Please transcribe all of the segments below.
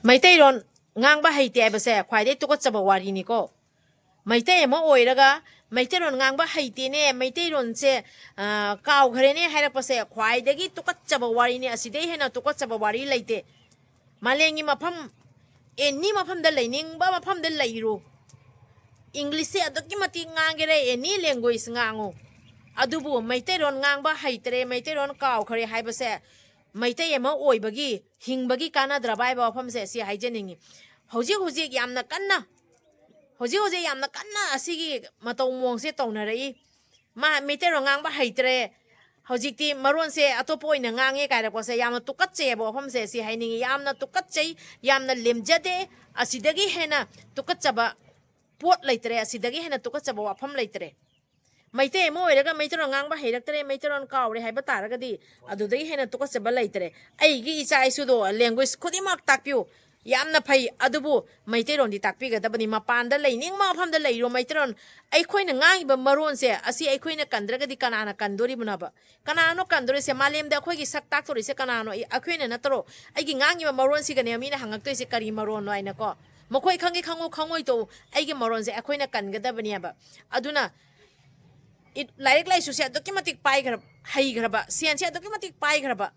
Meetei eron ngang ba haite ai base khwaide tukot chaba wari ni ko Meetei ema oiraga Meetei eron ngang ba haite ne Meetei eron se kaw khare ne haira pase khwaide gi tukot chaba wari ni asidei hena tukot chaba wari leite malengi mafam eni mafam da leining ba mafam da leiru English se adoki mati ngangere eni language ngango adubu Meetei eron ngang ba haitere Meetei eron kaw khare hai base Meitei ema oibagi hingbagi kanadra bai ba pham se si haijeningi hoji yamna kanna hoji yamna kanna asigi matau mong se taunarei ma Meitei ro ngang ba haitre hojikti maron se atopo ina ngange kaira ko se yamna tukatche ba pham se si hainingi yamna tukatche yamna lemjade asidagi hena tukatchaba pot leitre asidagi hena tukatchaba wa pham leitre Meitei ema oiraga Meitei ro ngang ba heiraktre Meitei ron kaure haiba taragadi adudai hena tukatchaba leitre aigi icha isu do language khodimak takpiu yamna phai adubu Meitei ron di takpi ga dabani mapanda leining ma phamda leiro Meitei ron aikhoina ngangiba maron se asi aikhoina kandragadi kanana kandori bunaba kanano kandori se malemda akhoi sak taktori se kanano akhoina natro aigi ngangiba maron si gane amina hangakto se kari maron no aina ko mokhoi khangi khangoi to aigi maron se akhoina kangadabani aba aduna like su se documentic pai grab hai graba sian se documentic pai graba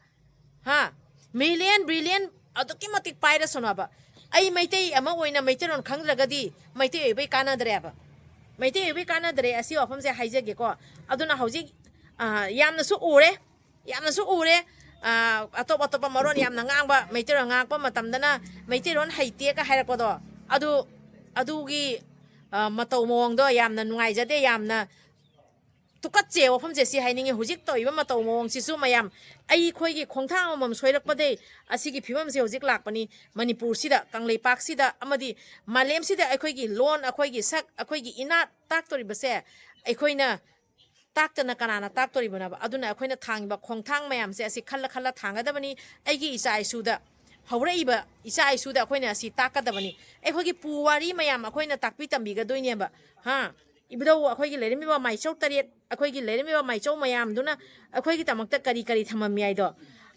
ha million brillion documentic pai ra sonaba ai Meitei ama oina Meitei ron khangragadi Meitei be kana dre ba Meitei be kana dre asi ofam se haijage ko aduna hauji yamna su ure atop maron yamna ngangba Meitei ron ngangpa matamdana Meitei ron haite ka hairak podo adugi matau mong do yamna nungai jade yamna tukatche wafam je si hainingi hujik to iba matau mong sisu mayam ai khoigi khongthang amam soirak pade asigi phibam se hujik lakpani Manipur sida Kangleipak sida amadi malem sida akhoigi lon akhoigi sak akhoigi enat taktori base akhoina taktana kanana taktori bana aduna akhoina thangba khongthang mayam se asi khalla thangadabani aigi isa isuda haureiba isa isuda akhoina asi takadabani akhoigi puwari mayam akhoina takpi tambiga doineba ha ibdo akhoi gi lerimi ba mai chau taret akhoi gi lerimi ba mai chau mayam duna akhoi gi tamakta kari thamam yai do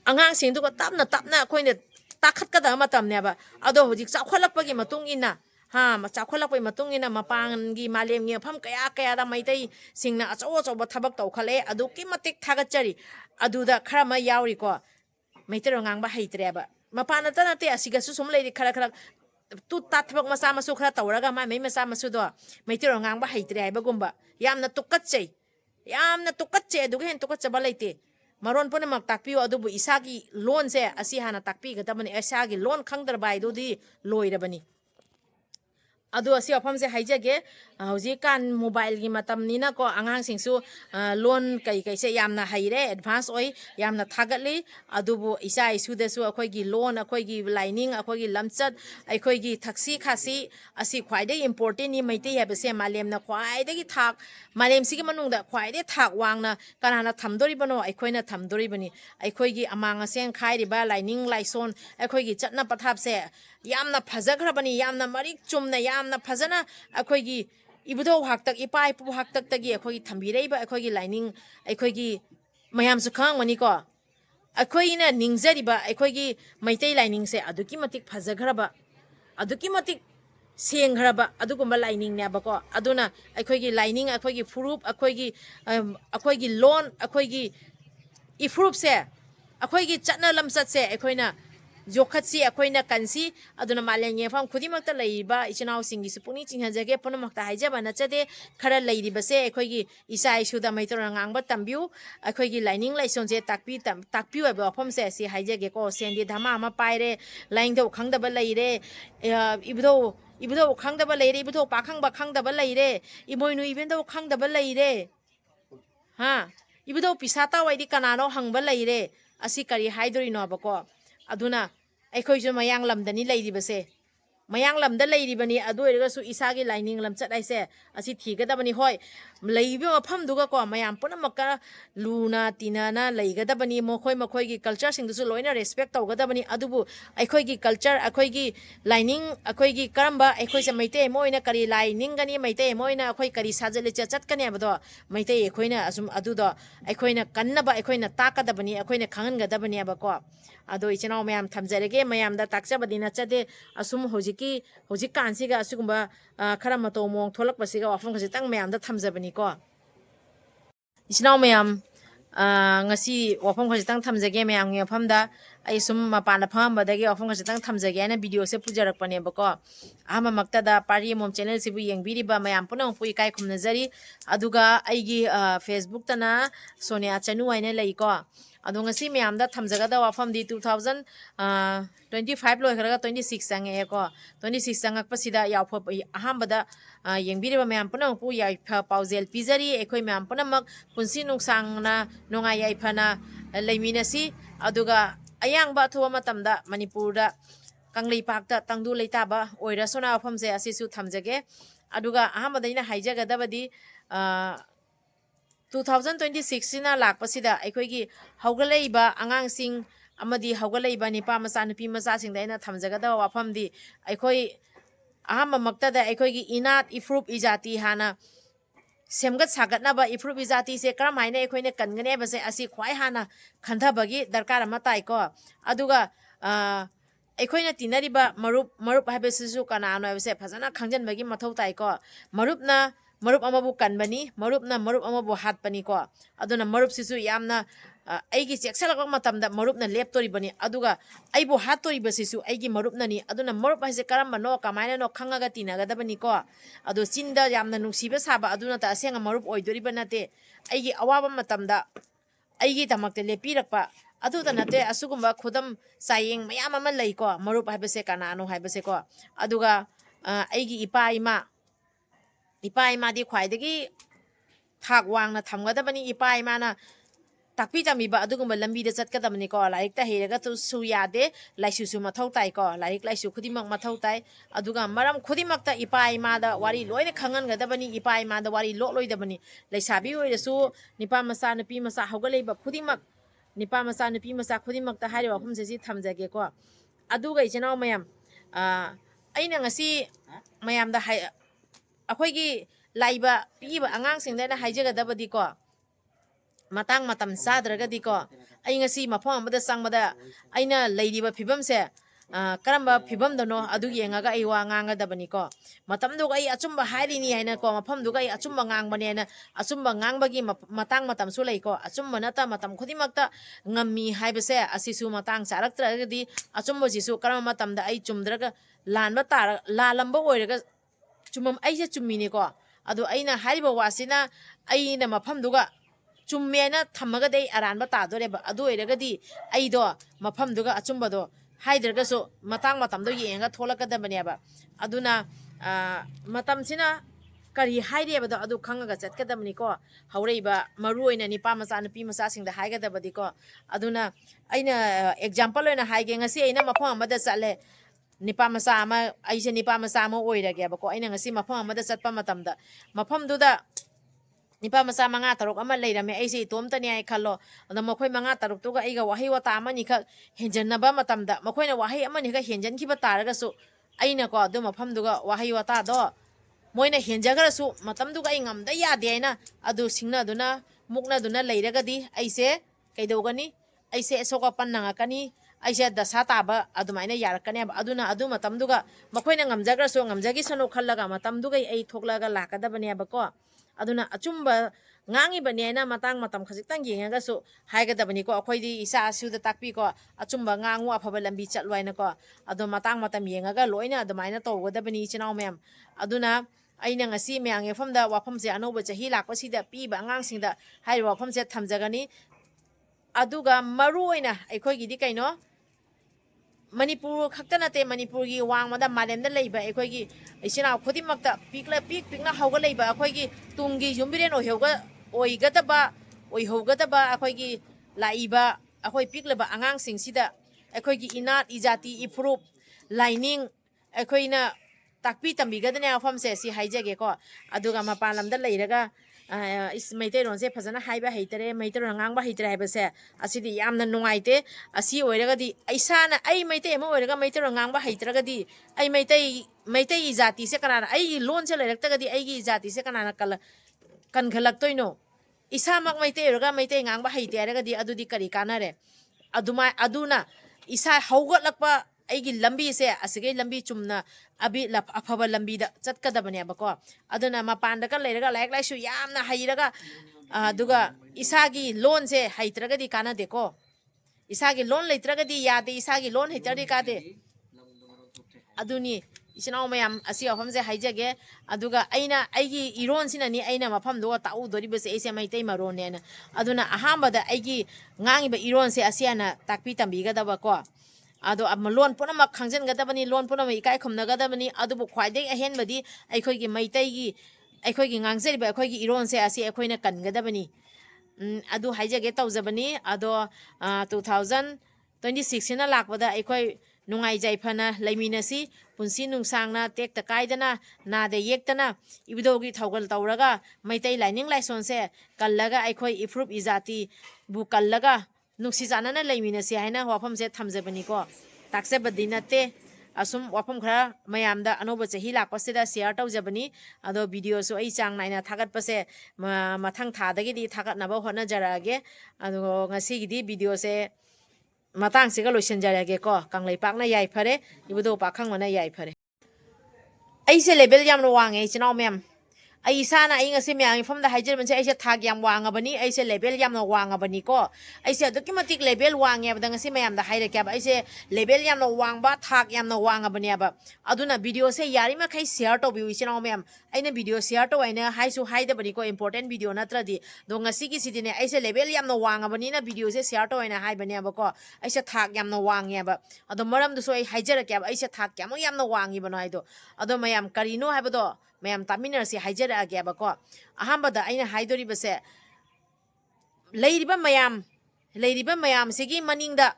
angang sing du ko tapna akhoi ne takhat ka da matam ne ba ado hojik chakholak pagi matung ina ha ma chakholak pai matung ina mapang gi malem nge pham kaya da Meitei singna acho ba thabak tau khale adu ki matik thagat chari aduda khara ma yauri ko Meitei ro ngang ba heitre ba mapana ta na te asiga su sum leiri khara tu tatbak masa masu khara tawraga ma mai masa masu do Meitei ro ngang ba heitre ai bagumba yamna tukatche aduga hen tukatchaba leite maron pone mak takpiu adubu isagi lon se asi hana takpi ga tabani isagi lon khangdar bai do di loirabani adu asi afam se haijage hauji kan mobile gi matam nina ko angang singsu loan kai se yamna haire advance oi yamna thagatli adubu isa isu de su akhoi gi loan akhoi gi lining akhoi gi lamchat akhoi gi thaksi khasi asi khwaide important ni Meitei habe se malem na khwaide gi thak malem sigi manung da khwaide thak wangna kanana thamdori bano akhoi na thamdori bani akhoi gi amanga seng khairi ba lining laison akhoi gi chatna pathap se yamna phajagrabani yamna marik chumna yamna phajana akhoi gi ibdo haktak ipai pu haktak tagi akhoi thambireiba akhoi gi lining akhoi gi mayam su khangmani ko akhoi na ningjariba akhoi gi Meitei lining se aduki matik phajagraba aduki matik senghraba adugumba lining ne ba ko aduna akhoi gi lining akhoi gi furup akhoi gi loan akhoi gi ifrup se akhoi gi chatna lamchat se akhoi na Jokhatsi akoina kansi aduna malenge fam khudimakta leiba ichinau singi supuni chinghajage punamakta haijaba nachade khara leiriba se akoigi isa isuda Meitei ngangba tambiu akoigi lining laison je takpiu aba fam se si haijage ko sendi dhama ama paire laing do khangdaba leire ibdo khangdaba leire ibdo pakhangba khangdaba leire imoinu ibendo khangdaba leire ha ibdo pisata waidi kanano hangba leire asi kari haidori no abako aduna akhoi ju mayang lamdani leiri base mayang lamda leiribani adu oiragasu isagi lining lamchat aise asi thigadabani hoi leibi mafam duga ko mayam punamakka luna tinana leigadabani mokhoi gi culture sing dusu loina respect tawgadabani adubu akhoi gi culture akhoi gi lining akhoi gi karamba akhoi se maite moina kari lining gani maite moina akhoi kari sajale chat kani abado maite akhoina asum adudo akhoina kannaba akhoina takadabani akhoina khangangadabani abako ado ichinaw mayam thamjarege mayam da takchabadi nachade asum hojik kansiga asugumba khara mato mong tholak pasiga wafam khasi tang mayam da thamjabani ko ichinaw mayam ngasi wafam khasi tang thamjage mayam ngi wafam da ai sum mapana pham badagi wafam khasi tang thamjage na video se pujarak pane bako ama makta da pari mom channel sibu yengbiri ba mayam punang pui kai khumnajari aduga aigi facebook tana sonia chanu aina lai ko ado ngasi mayam da thamjagada wafam di 2025 loi kharaga 26 sange ko 26 sangak pasida yawpha ahambada yengbiriba mayam punang pu yai paujel pizari ekhoi mayam punamak punsi nungsangna nonga yai phana leiminasi aduga ayangba thuwa matamda manipurda kanglei pakta tangdu leitaba oira sona wafamse asisu thamjage aduga ahambada ina haijagadabadi 2026 sina lakpasida aikoigi haugaleiba angangsing amadi haugaleiba nipa macha nupi macha singda ina thamjagada wafamdi aikoi ahama maktada aikoigi enat ifrup ijati hana semgat sagatnaba ifrup ijati se karam haina aikoine kangane base asi khwai hana khandhabagi darkar ma tai ko aduga aikoina tinariba marup habesisu kanano habese phajana khangjanbagi mathau tai ko marup amabu kanbani marupna marup amabu hatpani ko aduna marup sisu yamna aigi cheksalak matamda marupna leptori bani aduga aibu hatori basisu aigi marupna ni aduna marup haise karamba no kamaina no khangaga tinaga dabani ko adu chinda yamna nungsiba saba aduna ta asenga marup oidori banate aigi awaba matamda aigi tamakte lepirakpa aduda nate asugumba khudam sayeng mayam ama lei ko marup habese kanano habese ko aduga aigi ipa ima di khwaidagi thak wangna thamgadabani ipa imana takpi jamiba adugumba lambi da chatgadabani ko laik ta heraga tu su yade laisu su mathau tai ko laik laisu khudimak mathau tai aduga maram khudimakta ipa ima da wari loina khangan gadabani ipa ima da wari loidabani laisabi oirasu nipa masa nupi masa haugaleiba khudimak nipa masa nupi masa khudimakta hairi wafumse si thamjage ko aduga ichinaw mayam aina ngasi mayam da akhoi laiba piba angang singdana haijagadabadi ko matang matam sadragadi ko ai ngasi mafam amada sangmada aina leidiba phibamse karamba phibam dano adu yengaga ai wa ngangadabani ko matam du ai achumba harini haina ko mafam du ai achumba ngangbani haina achumba ngangbagi matang matam su lei ko achumba nata matam khudimakta ngammi haibase asisu matang saraktragadi achumba jisu karamba matamda ai chumdraga lanba tar lalamba oiraga chumam aise chummini ko adu aina hariba wasina aina mafamduga chummena thamaga dei aranba tadoreba adu oiragadi aido mafamduga achumbado haidragaso matang matamdo yenga tholakadabaneba aduna matamsina kari hairebado adu khangaga chatkadabani ko haureiba maru oina nipa macha nupi macha singda haigadabadi ko aduna aina example oina haige ngasi aina mafam amada chale nipa masa ama aise nipa masa ama oirage bako aina ngasi mafam amada chatpa matamda mafam duda nipa masa manga taruk ama leirame aise itomtani ai khallo anda makhoi manga taruk tuga aiga wahi wata ama ni khak henjanaba matamda makhoina wahi ama ni khak henjan khiba taraga su aina ko adu mafam duga wahi wata do moina henjagarasu matam duga ai ngamda yade aina adu singna duna mukna duna leiragadi aise kaidogani aise soka pannanga kani aise dasa taba adumaina yarakane aduna adu matamduga makhoina ngamjagraso ngamjagi sano khallaga matamduga ai thoklaga lakadabani abako aduna achumba ngangi bani aina matang matam khajitang yengaga so haigadabani ko akhoi di isa asuda takpi ko achumba ngangu afaba lambi chatloina ko adu matang matam yengaga loina adumaina tawgadabani chinaw mem aduna aina ngasi meang efamda wafamse anoba chahi lakpasida piba angangsingda hairi wafamse thamjagani aduga maru oina akhoi gidi kaino Manipur khaktanate Manipur gi wangmada malemda leiba akhoi isina khodimakta pikna hauga leiba akhoi tungi jumbiren oihogadaba akhoi laiba akhoi piklaba angang singsida akhoi enat ijati ifrup lining ꯑꯩꯈꯣꯏꯅ ꯇꯥꯛꯄꯤ ꯇꯝꯕꯤꯒꯗꯅꯦ ꯃꯐꯝꯁꯦ ꯁꯤ ꯍꯥꯏꯖꯒꯦꯀꯣ ꯑꯗꯨꯒ ꯃꯄꯥꯟ ꯂꯝꯗ ꯂꯩꯔꯒ ꯃꯩꯇꯩꯔꯣꯟꯁꯦ ꯐꯖꯅ ꯍꯥꯏꯕ ꯍꯩꯇꯔꯦ ꯃꯩꯇꯩꯔꯣꯟ ꯉꯥꯡꯕ ꯍꯩꯇꯔꯦ ꯍꯥꯏꯕꯁꯦ ꯑꯁꯤꯗꯤ ꯌꯥꯝꯅ ꯅꯨꯡꯉꯥꯏꯇꯦ ꯑꯁꯤ ꯑꯣꯏꯔꯒꯗꯤ ꯏꯁꯥꯅ ꯑꯩ ꯃꯩꯇꯩ ꯑꯃ ꯑꯣꯏꯔꯒ ꯃꯩꯇꯩꯔꯣꯟ ꯉꯥꯡꯕ ꯍꯩꯇ꯭ꯔꯒꯗꯤ ꯑꯩ ꯃꯩꯇꯩ ꯖꯥꯇꯤꯁꯦ ꯀꯅꯥꯅ ꯑꯩꯒꯤ ꯂꯣꯟꯁꯦ ꯂꯩꯔꯛꯇ꯭ꯔꯒꯗꯤ ꯑꯩꯒꯤ ꯖꯥꯇꯤꯁꯦ ꯀꯅꯥꯅ ꯀꯟꯈꯠꯂꯛꯇꯣꯏꯅꯣ ꯏꯁꯥꯃꯛ ꯃꯩꯇꯩ ꯑꯣꯏꯔꯒ ꯃꯩꯇꯩ ꯉꯥꯡꯕ ꯍꯩꯇꯦ ꯍꯥꯏꯔꯒꯗꯤ ꯑꯗꯨꯗꯤ ꯀꯔꯤ ꯀꯥꯟꯅꯔꯦ ꯑꯗꯨꯅ ꯏꯁꯥ ꯍꯧꯒꯠꯂꯛꯄ ꯑꯩꯒꯤ ꯂꯝꯕꯤꯁꯦ ꯑꯁꯤꯒꯤ ꯂꯝꯕꯤ ꯆꯨꯝꯅ ꯑꯐꯕ ꯂꯝꯕꯤꯗ ꯆꯠꯀꯗꯕꯅꯦꯕꯀꯣ ꯑꯗꯨꯅ ꯃꯄꯥꯟꯗꯒ ꯂꯩꯔꯒ ꯂꯥꯏꯔꯤꯛ ꯂꯥꯏꯁꯨ ꯌꯥꯝꯅ ꯍꯩꯔꯒ ꯑꯗꯨꯒ ꯏꯁꯥꯒꯤ ꯂꯣꯟꯁꯦ ꯍꯩꯇ꯭ꯔꯒꯗꯤ ꯀꯥꯟꯅꯗꯦꯀꯣ 이사기 론 레이트라가디 야데 이사기 론 헤터디 가데 아두니 이신au mayam asi afamse haijage aduga aina aigi iron sinani aina mafam do tau doribese ese maitai marone na aduna ahambada aigi ngangiba iron se asiana takpi tambiga daba ko ado amalon punama khangjen gadabani lon punama ikai khumna gadabani adubu khwaidai ahenbadi aikhoigi maitai gi aikhoigi ngangjeriba aikhoigi iron se asi aikhoina kangadabani adu haijage tawjabani ado 2026 sina lakbada aikoi nungai jaifana laiminasi punsi nungsangna tekta kaidana nade yektana ibidogi thawgal tawraga maitai lining laison se kallaga aikoi ifrup izati bu kallaga nuksi janana laiminasi haina wafam se thamjabani ko taksebadi nate asum wafam khara mayamda anoba chahi lakpasida share tawjabani ado video so ai chang naina thagat pase mathang thadagi di thagat naba hona jarage ado ngasi gidi video se matang siga loisan jarage ko kanglai pakna yai phare ibudo pakhang mana yai phare ai se level yam no wange chinau mem ai sana ai ngasi myang from da hajer ban se ai se thag yam wanga bani ai se level yam no wanga bani ko ai se aduki matik level wange ba ngasi mayam da haire kya ba ai se level yam no wangba thag yam no wanga bani ba aduna video se yari ma khai share to bi chinau mem aina video share to aina hai su hai da bani ko important video natra di do ngasi ki sidine ai se level yam no wanga bani na video se share to aina hai bani ba ko ai se thag yam no wange ba ado maram du so ai hajer kya ba ai se thag yam no wangi bano ai do ado mayam karino hai ba do mayam taminarsi haijara ageba ko ahambada aina haidori base leiriba mayam sigi maningda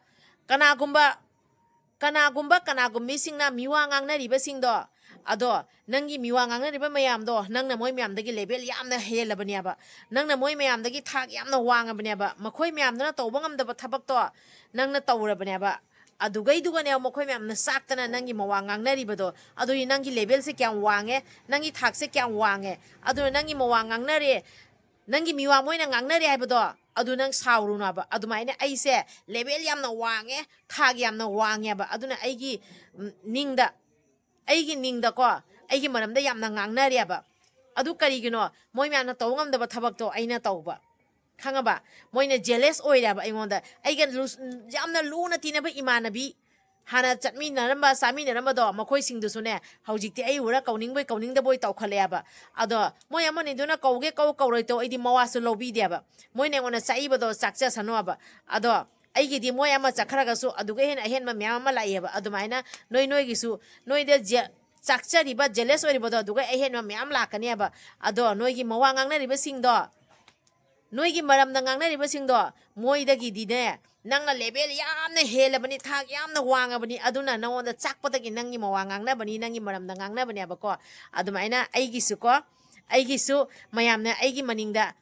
kanagumbi singna miwa ngangna riba singdo ado nangi miwa ngangna riba mayam do nangna moi mayam dagi level yamna helabani aba nangna moi mayam dagi thak yamna wangabani aba makhoi mayam dana tawba ngamdaba thabak to nangna tawrabani aba adugai dugane makhoi mayam na saktana nangi mawang ngangnaribodo adu nangi level se kyam wange nangi thak se kyam wange adu nangi mawang ngangnare nangi miwa moina ngangnare haibodo adu nang sauruna ba adu maine aise level yamna wange thak yamna wange ba aduna aigi ningda ko aigi maramda yamna ngangnare ba adu karigino moi mayam na tawngam da thabak to aina tawba khangaba moina jealous oiraba aingonda aiga jamna luna tinaba imanabi hana chatmi naramba sami naramba do makhoi singdu sune haujikti ai ura kauning da boy tawkhaleaba ado moi amani duna kauge kauroi to aidi mawasu lobi diaba moine ngona saiba do sakcha sanoaba ado aigi di moi ama chakharaga su aduga hen ma myam ma laiaba adumaina noi gisu noi de sakcha riba jealous oiriba do aduga hen ma myam lakaniaba ado noi gi mawangang na riba singdo noigi maram na ngang na riba singdo moi dagi dine nangna level yamna helabani thak yamna wangabani aduna nawonda chakpatagi nangi mawangang na bani nangi maram na ngang na bani abako adumaina aigi su mayamna aigi maningda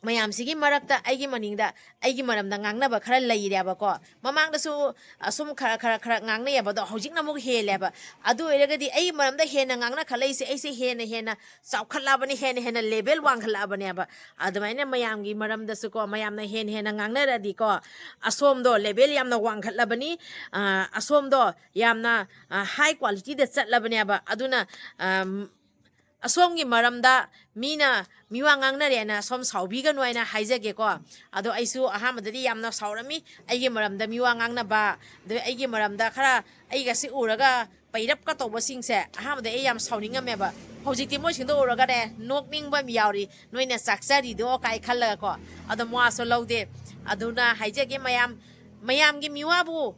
mayam sigi marakta aigi maningda aigi maram na ngang na ba khara leire abako mamang da su asum khara ngang na yabado hojik na mug heleba adu eragadi ai maram da hena ngang na khalai se ai se hena saukhala bani hena level wang khala bani aba adumaina mayam gi maram da su ko mayam na hena ngang na radi ko asom do level yam na wang khala bani asom do yam na high quality da chatla bani aba aduna asomgi maramda mina miwa ngangnare na som saubiga noina haijage ko ado aisu ahamadadi yamna saurami aigi maramda miwa ngangna ba de aigi maramda khara aiga si uraga pairap ka toba singse ahamada ai yam sauningame ba hojikti mo singdo uraga de nokning ba miyauri noina saksari do kai khalla ko ado moaso laude aduna haijage mayamgi miwa bu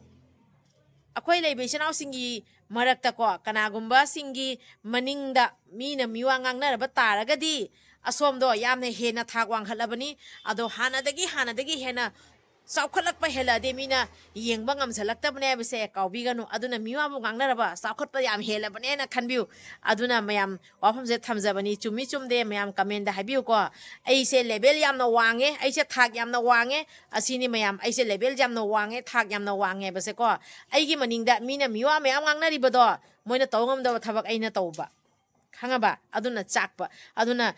akhoi lei besinau singi marakta ko kanagumba singi maningda mina miwa ngangnaraba taragadi asomdo yamne hena thak wang khalabani ado hanadagi hena saukhot pa hela de mina yengba ngam salak ta bane bse kaubi ganu aduna miwa bu ngangna raba saukhot pa yam hela bane na khanbiu aduna mayam wafam je thamjabani chumi chumde mayam comment da habiu ko ai se level yam na wange ai se thak yam na wange asini mayam ai se level yam na wange thak yam na wange bse ko ai gi maning da mina miwa mayam ngangna riba do moina tawngam da thabak aina tawba khangaba aduna chakpa aduna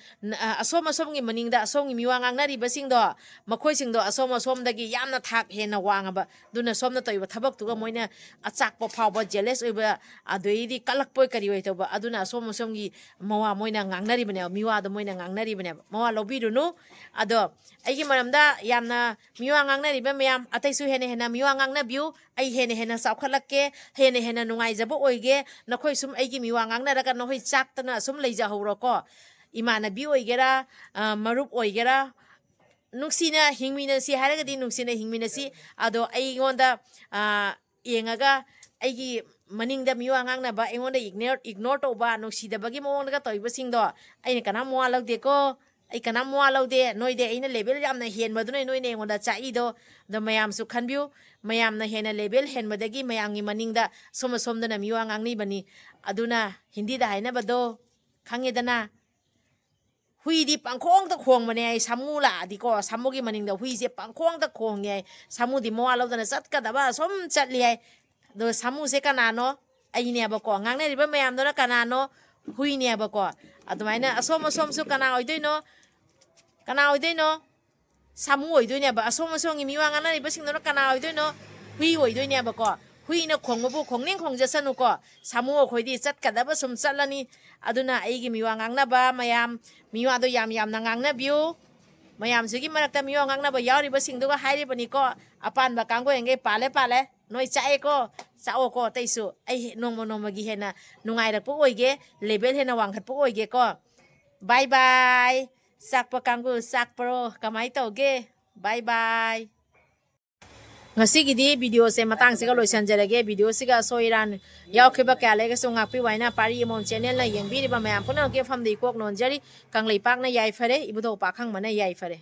asom asom gi maning da asom gi miwa ngangna riba sing do makhoi sing do asom asom da gi yamna thak hena wangaba duna somna toiba thabak tuga moina achakpa phawba jealous oiba adoidi kalakpoi kari oi toba aduna asom asom gi mawa moina ngangna riba ne miwa do moina ngangna riba ne mawa lobirunu ado aigi maramda yamna miwa ngangna riba mayam ataisu hena hena miwa ngangna biu ai hena hena saukhalakke hena hena nungai jabo oige nakhoi sum aigi miwa ngangna raga nohoi chak tana sum leija horo ko imana bi oigera marup oigera nuksina hingmina si haraga di nuksina hingmina si ado ai gonda yengaga aigi maningda miwa ngangna ba engonda ignore to ba nuksida bagi mawonga toiba singdo aina kana mo alaude ko ai kana mo alaude noide aina level yamna hen maduna noine engonda chaido do mayam su khanbiu mayam na hena level hen madagi mayangi maningda soma somdana miwa ngangni bani aduna hindi da haina bado khangedana hui di pangkhong ta khong mane ai samu la di ko samu gi maning da hui je pangkhong ta khong ye samu di mo alo da sat ka da ba som chat li ai do samu se kana no ai ne ba ko ngang ne ri ba mayam do na kana no hui ne ba ko adumaina asom asom su kana oi doi no samu oi doi ne ba asom asom gi miwa ngana ri ba sing do na kana oi doi no hui oi doi ne ba ko hui na khong bu khong ning khong jasanu ko samu khoi di chat ka da ba sum chalani aduna ai gi miwa ngangna ba mayam miwa do yam yam na ngangna biu mayam sugi marakta miwa ngangna ba yauri ba sing do ga hairi bani ko apan ba kanggo enge pale noi chae ko sao ko taisu ai nongmo nongma gi hena nungai rak pu oige level hena wangkhat pu oige ko bye bye sakpa kanggo sakpro kamai toge bye bye ngasi video se matang se ga loisan jarage video se ga soiran yaw khiba kya le ga so ngak pi waina pari mon channel na yeng bi ba mayam puno ke fam dei kok non jari kanglei pak na yai fare ibudo pa khang mana yai fare